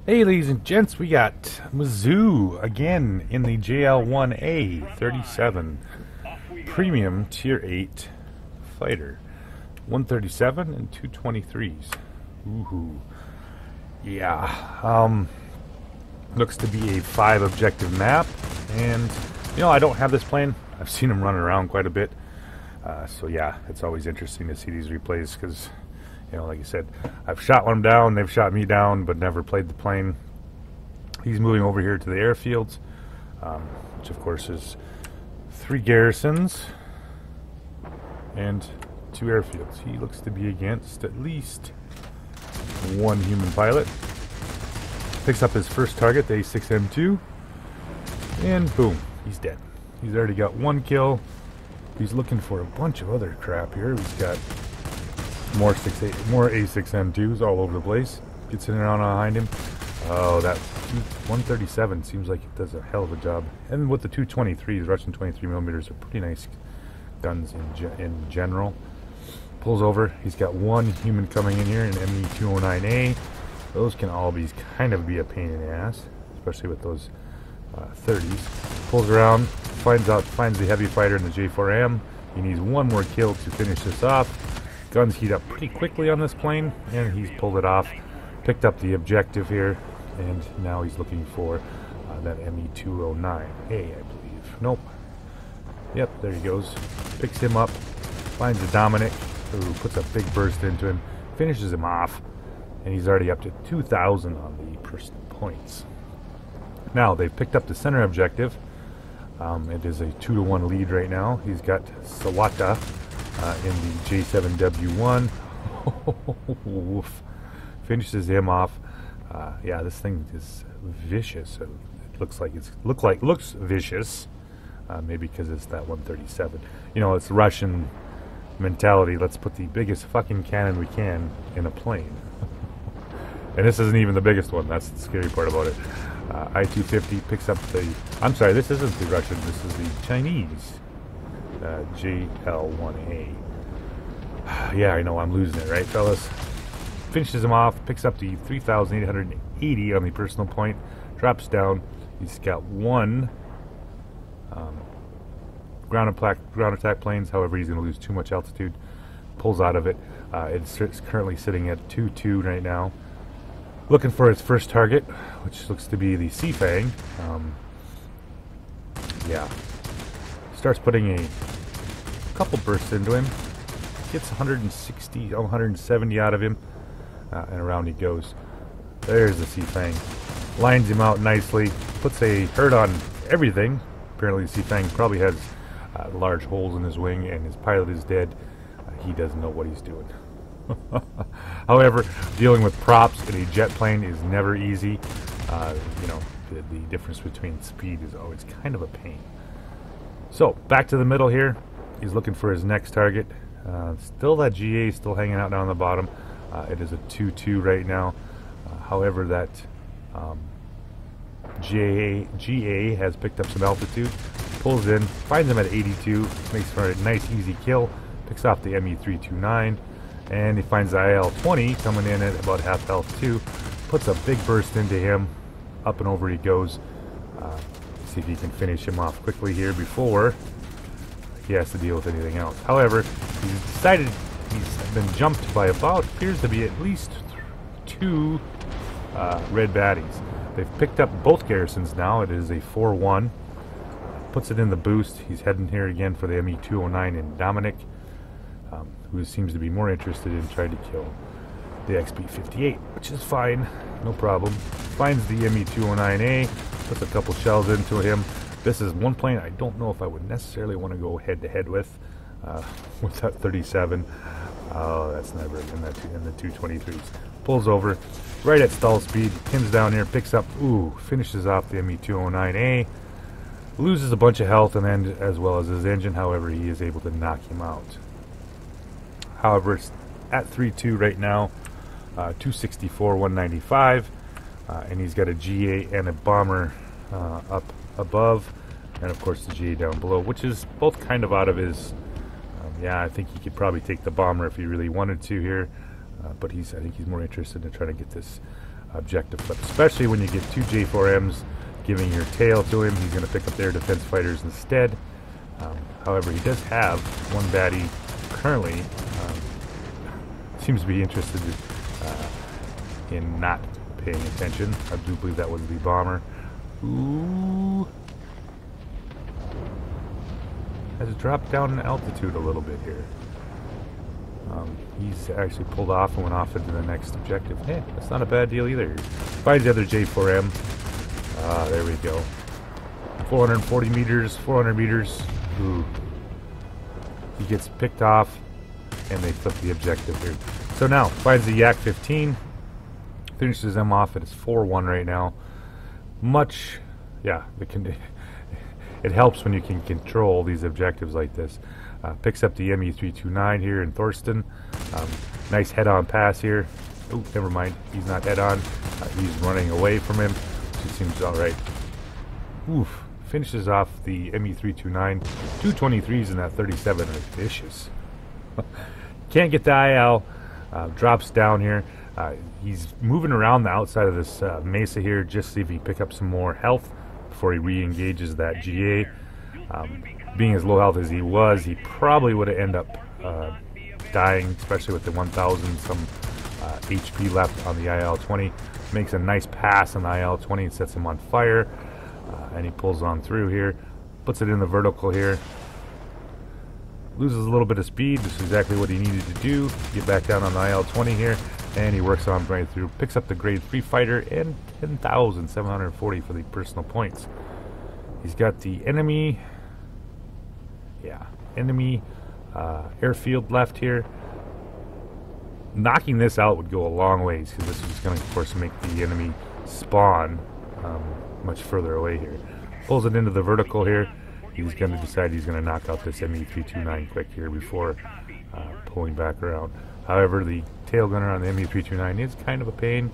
Hey, ladies and gents, we got Mizu again in the JL-1A-37 Premium Tier 8 Fighter. 137 and 223s. Ooh. Yeah. Looks to be a 5 objective map. And, I don't have this plane. I've seen them running around quite a bit. So yeah, it's always interesting to see these replays because, like you said, I've shot one down, they've shot me down, but never played the plane. He's moving over here to the airfields, which of course is 3 garrisons and 2 airfields. He looks to be against at least 1 human pilot. Picks up his first target, the A6M2, and boom, he's dead. He's already got 1 kill. He's looking for a bunch of other crap here. He's got more A6M2s all over the place. Gets in around behind him. Oh, that 137 seems like it does a hell of a job. And with the 223s, Russian 23mm are pretty nice guns in general. Pulls over. He's got 1 human coming in here, an ME-209A. Those can all be kind of a pain in the ass, especially with those 30s. Pulls around, finds the heavy fighter in the J4M. He needs 1 more kill to finish this off. Guns heat up pretty quickly on this plane, and he's pulled it off. Picked up the objective here, and now he's looking for that ME-209A, I believe. Nope. Yep, there he goes. Picks him up, finds a Dominic, who puts a big burst into him, finishes him off, and he's already up to 2,000 on the personal points. Now, they've picked up the center objective. It is a 2-to-1 lead right now. He's got Sawata in the J7W1. Woof. Finishes him off. Yeah, this thing is vicious. It looks vicious. Maybe because it's that 137. It's Russian mentality. Let's put the biggest fucking cannon we can in a plane. And this isn't even the biggest one. That's the scary part about it. I-250 picks up the... I'm sorry, this isn't the Russian. This is the Chinese JL-1A. Yeah, I know, I'm losing it, right, fellas? Finishes him off, picks up the 3,880 on the personal point, drops down. He's got 1 ground attack planes. However, he's going to lose too much altitude. Pulls out of it. It's currently sitting at 2-2 right now. Looking for its first target, which looks to be the Seafang. Yeah. Starts putting a couple bursts into him. Gets 160, 170 out of him. And around he goes. There's the Seafang. Lines him out nicely. Puts a hurt on everything. Apparently the Seafang probably has large holes in his wing, and his pilot is dead. He doesn't know what he's doing. However, dealing with props in a jet plane is never easy. The difference between speed is always kind of a pain. So, back to the middle here. He's looking for his next target. Still that GA still hanging out down the bottom. It is a 2-2 right now. However, that GA has picked up some altitude. Pulls in, finds him at 82. Makes for a nice easy kill. Picks off the ME-329. And he finds the IL-20 coming in at about half health too. Puts a big burst into him. Up and over he goes. See if he can finish him off quickly here before he has to deal with anything else. However, he's decided he's been jumped by appears to be at least 2 red baddies. They've picked up both garrisons now. It is a 4-1. Puts it in the boost. He's heading here again for the ME-209 in Dominic. Who seems to be more interested in trying to kill the XP-58, which is fine, no problem. Finds the ME-209A, puts a couple shells into him. This is one plane I don't know if I would necessarily want to go head-to-head with that 37. Oh, that's never in the 223s. Pulls over, right at stall speed, pins down here, picks up, finishes off the ME-209A. Loses a bunch of health and then as well as his engine. However, he is able to knock him out. However, it's at 3-2 right now, 264, 195, and he's got a GA and a bomber up above, and of course the GA down below, which is both kind of out of his. Yeah, I think he could probably take the bomber if he really wanted to here, but I think he's more interested in trying to get this objective flip, especially when you get two J4Ms giving your tail to him. He's going to pick up their defense fighters instead. However, he does have one baddie currently. Seems to be interested in not paying attention. I do believe that was the bomber. Ooh. Has dropped down in altitude a little bit here. He's actually pulled off and went off into the next objective. Hey, that's not a bad deal either. Finds the other J4M. There we go. 440 meters, 400 meters. Ooh. He gets picked off, and they flip the objective here. So now, finds the Yak-15. Finishes them off at his 4-1 right now. It helps when you can control these objectives like this. Picks up the ME-329 here in Thorsten. Nice head-on pass here. Oh, never mind. He's not head-on. He's running away from him. Which seems alright. Oof. Finishes off the ME-329. 223s in that 37 are vicious. Can't get the IL. Drops down here. He's moving around the outside of this mesa here just to see if he can pick up some more health before he re-engages that GA. Being as low health as he was, he probably would have ended up dying, especially with the 1,000 some HP left on the IL-20. Makes a nice pass on the IL-20 and sets him on fire. And he pulls on through here, puts it in the vertical here, loses a little bit of speed. This is exactly what he needed to do. Get back down on the IL-20 here, and he works on right through. Picks up the grade 3 fighter and 10,740 for the personal points. He's got the enemy airfield left here. Knocking this out would go a long ways, because this is going to, of course, make the enemy spawn much further away here. Pulls it into the vertical here. He's going to decide he's going to knock out this ME-329 quick here before pulling back around. However, the tail gunner on the ME-329 is kind of a pain,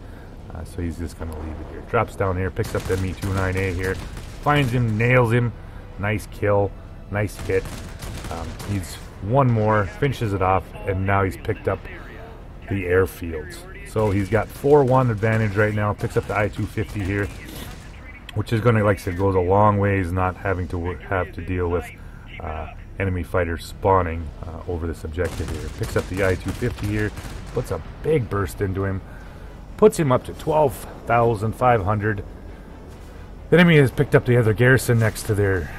so he's just going to leave it here. Drops down here, picks up the ME-29A here, finds him, nails him. Nice kill, nice hit. Needs one more, finishes it off, and now he's picked up the airfields. So he's got 4-1 advantage right now. Picks up the I-250 here, which is going to, like I said, goes a long ways not having to have to deal with enemy fighters spawning over this objective here. Picks up the I-250 here, puts a big burst into him, puts him up to 12,500. The enemy has picked up the other garrison next to their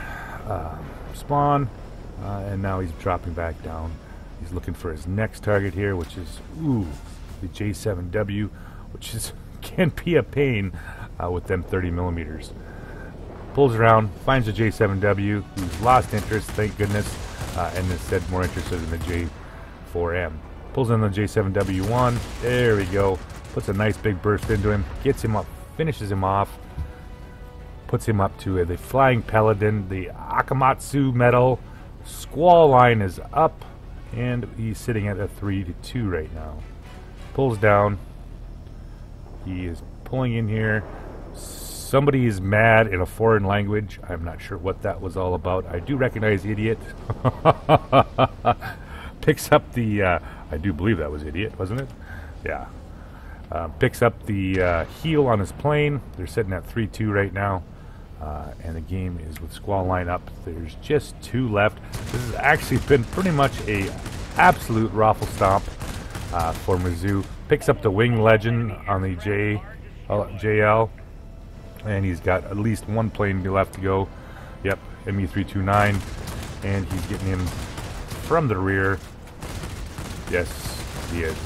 spawn, and now he's dropping back down. He's looking for his next target here, which is the J7W, which can be a pain with them 30 millimeters. Pulls around, finds the J7W, who's lost interest, thank goodness, and instead more interested in the J4M. Pulls in the J7W1, there we go, puts a nice big burst into him, gets him up, finishes him off, puts him up to the Flying Paladin, the Akamatsu medal. Squall line is up, and he's sitting at a 3-2 right now. Pulls down, he is pulling in here. Somebody is mad in a foreign language. I'm not sure what that was all about. I do recognize Idiot. Picks up the, I do believe that was Idiot, wasn't it? Yeah. Picks up the heel on his plane. They're sitting at 3-2 right now. And the game is with Squall line up. There's just 2 left. This has actually been pretty much a absolute raffle stomp for Mizu. Picks up the Wing Legend on the JL, and he's got at least 1 plane left to go. Yep, ME-329, and he's getting him from the rear. Yes, he is.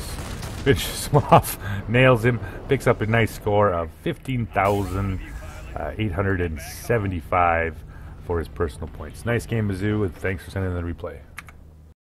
Finishes him off, nails him, picks up a nice score of 15,875 for his personal points. Nice game, Mizu, and thanks for sending in the replay.